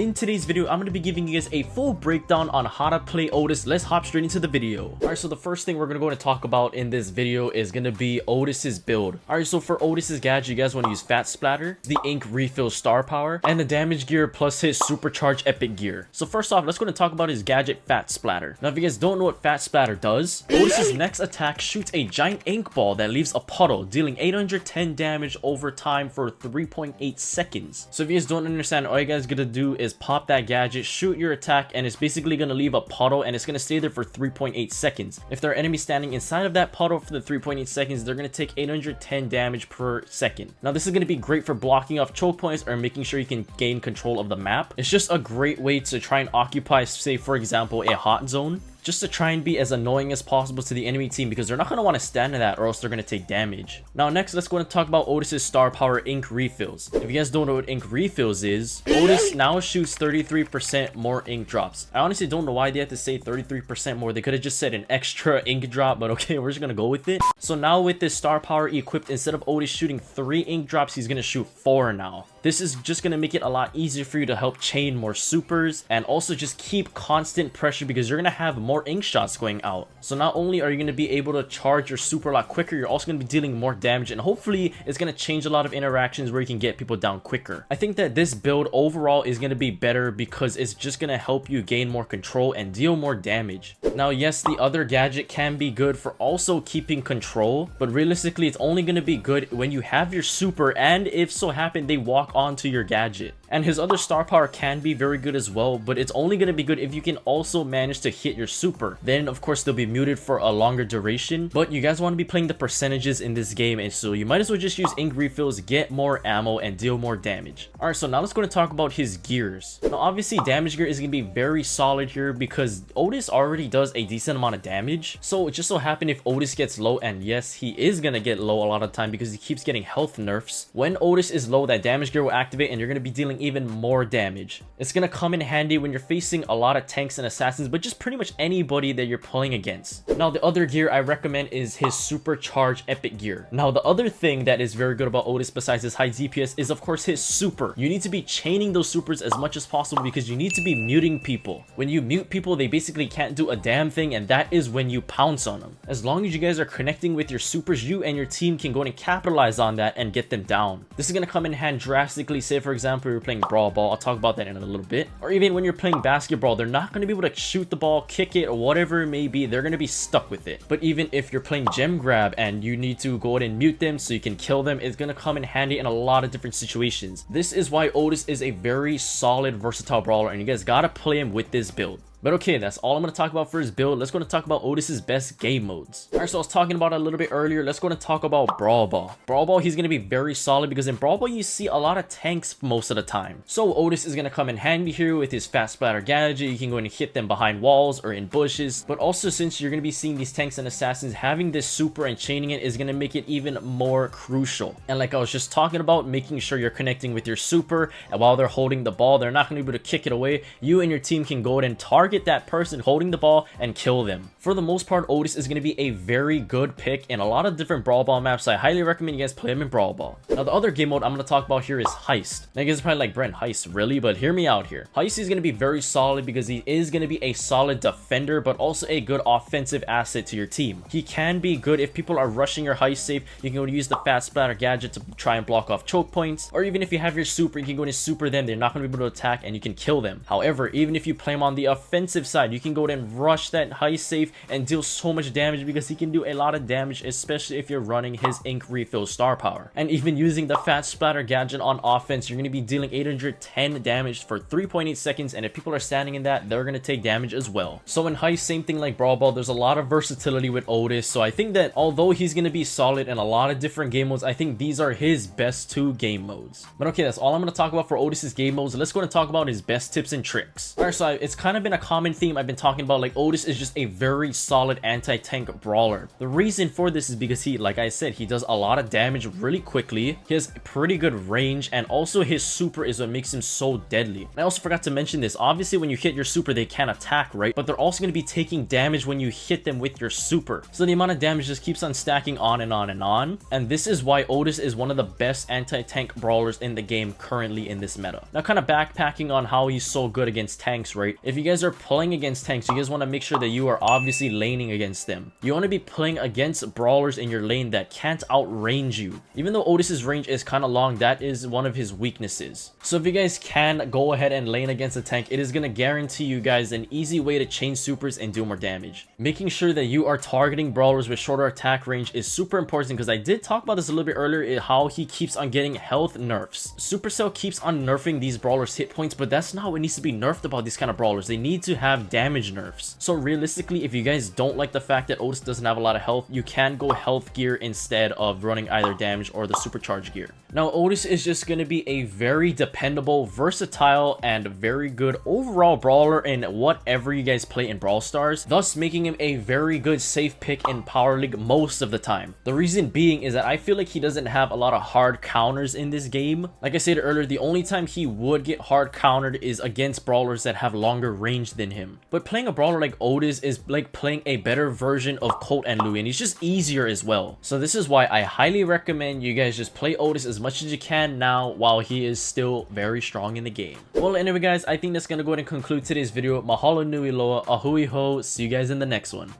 In today's video, I'm going to be giving you guys a full breakdown on how to play Otis. Let's hop straight into the video. Alright, so the first thing we're going to go and talk about in this video is going to be Otis's build. Alright, so for Otis's gadget, you guys want to use Fat Splatter, the Ink Refill Star Power, and the Damage Gear plus his Supercharged Epic Gear. So first off, let's go and talk about his gadget Fat Splatter. Now, if you guys don't know what Fat Splatter does, Otis's next attack shoots a giant ink ball that leaves a puddle, dealing 810 damage over time for 3.8 seconds. So if you guys don't understand, all you guys gotta do is pop that gadget, shoot your attack, and it's basically gonna leave a puddle and it's gonna stay there for 3.8 seconds. If there are enemies standing inside of that puddle for the 3.8 seconds, they're gonna take 810 damage per second. Now this is gonna be great for blocking off choke points or making sure you can gain control of the map. It's just a great way to try and occupy, say for example, a hot zone, just to try and be as annoying as possible to the enemy team because they're not going to want to stand in that or else they're going to take damage. Now next, let's go and talk about Otis's star power Ink Refills. If you guys don't know what Ink Refills is, Otis now shoots 33% more ink drops. I honestly don't know why they had to say 33% more. They could have just said an extra ink drop, but okay, we're just going to go with it. So now with this star power equipped, instead of Otis shooting 3 ink drops, he's going to shoot 4 now. This is just going to make it a lot easier for you to help chain more supers and also just keep constant pressure because you're going to have more ink shots going out. So not only are you going to be able to charge your super a lot quicker, you're also going to be dealing more damage, and hopefully it's going to change a lot of interactions where you can get people down quicker. I think that this build overall is going to be better because it's just going to help you gain more control and deal more damage. Now yes, the other gadget can be good for also keeping control, but realistically it's only going to be good when you have your super and if so happen they walk onto your gadget. And his other star power can be very good as well, but it's only going to be good if you can also manage to hit your super. Then of course they'll be muted for a longer duration, but you guys want to be playing the percentages in this game, and so you might as well just use ink refills, get more ammo, and deal more damage. Alright, so now let's go and talk about his gears. Now obviously damage gear is going to be very solid here because Otis already does a decent amount of damage. So it just so happen if Otis gets low, and yes, he is going to get low a lot of time because he keeps getting health nerfs. When Otis is low, that damage gear will activate and you're going to be dealing even more damage. It's going to come in handy when you're facing a lot of tanks and assassins, but just pretty much anybody that you're playing against. Now the other gear I recommend is his Supercharged Epic Gear. Now the other thing that is very good about Otis besides his high DPS is of course his super. You need to be chaining those supers as much as possible because you need to be muting people. When you mute people, they basically can't do a damn thing, and that is when you pounce on them. As long as you guys are connecting with your supers, you and your team can go and capitalize on that and get them down. This is going to come in hand drastically. Say for example you're playing Brawl Ball, I'll talk about that in a little bit, or even when you're playing basketball, they're not going to be able to shoot the ball, kick it, or whatever it may be. They're going to be stuck with it. But even if you're playing gem grab and you need to go ahead and mute them so you can kill them, it's going to come in handy in a lot of different situations. This is why Otis is a very solid versatile brawler, and you guys gotta play him with this build. But okay, that's all I'm going to talk about for his build. Let's go and talk about Otis's best game modes. Alright, so I was talking about it a little bit earlier. Let's go and talk about Brawl Ball. Brawl Ball, he's going to be very solid because in Brawl Ball, you see a lot of tanks most of the time. So Otis is going to come in handy here with his Fat Splatter gadget. You can go and hit them behind walls or in bushes. But also, since you're going to be seeing these tanks and assassins, having this super and chaining it is going to make it even more crucial. And like I was just talking about, making sure you're connecting with your super, and while they're holding the ball, they're not going to be able to kick it away. You and your team can go ahead and target that person holding the ball and kill them. For the most part, Otis is going to be a very good pick in a lot of different Brawl Ball maps, so I highly recommend you guys play him in Brawl Ball. Now the other game mode I'm going to talk about here is Heist. Now you guys are probably like, Brent, Heist, really? But hear me out here. Heist is going to be very solid because he is going to be a solid defender, but also a good offensive asset to your team. He can be good if people are rushing your Heist safe. You can go and use the Fat Splatter gadget to try and block off choke points, or even if you have your super, you can go and super them. They're not going to be able to attack and you can kill them. However, even if you play him on the offensive side, you can go ahead and rush that Heist safe and deal so much damage because he can do a lot of damage, especially if you're running his Ink Refill star power. And even using the Fat Splatter gadget on offense, you're going to be dealing 810 damage for 3.8 seconds, and if people are standing in that, they're going to take damage as well. So in Heist, same thing like Brawl Ball, there's a lot of versatility with Otis, so I think that although he's going to be solid in a lot of different game modes, I think these are his best 2 game modes. But okay, that's all I'm going to talk about for Otis's game modes. Let's go and talk about his best tips and tricks. Alright, so it's kind of been a common theme I've been talking about, like Otis is just a very very solid anti-tank brawler. The reason for this is because he, like I said, he does a lot of damage really quickly. He has pretty good range, and also his super is what makes him so deadly. And I also forgot to mention this. Obviously, when you hit your super, they can't attack, right? But they're also going to be taking damage when you hit them with your super. So the amount of damage just keeps on stacking on and on and on. And this is why Otis is one of the best anti-tank brawlers in the game currently in this meta. Now, kind of backpacking on how he's so good against tanks, right? If you guys are playing against tanks, you guys want to make sure that you are obviously laning against them. You want to be playing against brawlers in your lane that can't outrange you. Even though Otis's range is kind of long, that is one of his weaknesses. So if you guys can go ahead and lane against a tank, it is going to guarantee you guys an easy way to chain supers and do more damage. Making sure that you are targeting brawlers with shorter attack range is super important, because I did talk about this a little bit earlier, how he keeps on getting health nerfs. Supercell keeps on nerfing these brawlers' hit points, but that's not what needs to be nerfed about these kind of brawlers. They need to have damage nerfs. So realistically, if you guys don't like the fact that Otis doesn't have a lot of health, you can go health gear instead of running either damage or the supercharge gear. Now, Otis is just going to be a very dependable, versatile, and very good overall brawler in whatever you guys play in Brawl Stars, thus making him a very good safe pick in Power League most of the time. The reason being is that I feel like he doesn't have a lot of hard counters in this game. Like I said earlier, the only time he would get hard countered is against brawlers that have longer range than him. But playing a brawler like Otis is like playing a better version of Colt and Louis, and he's just easier as well. So this is why I highly recommend you guys just play Otis as much as you can now while he is still very strong in the game. Well, anyway guys, I think that's gonna go ahead and conclude today's video. Mahalo nui loa, ahui ho, see you guys in the next one.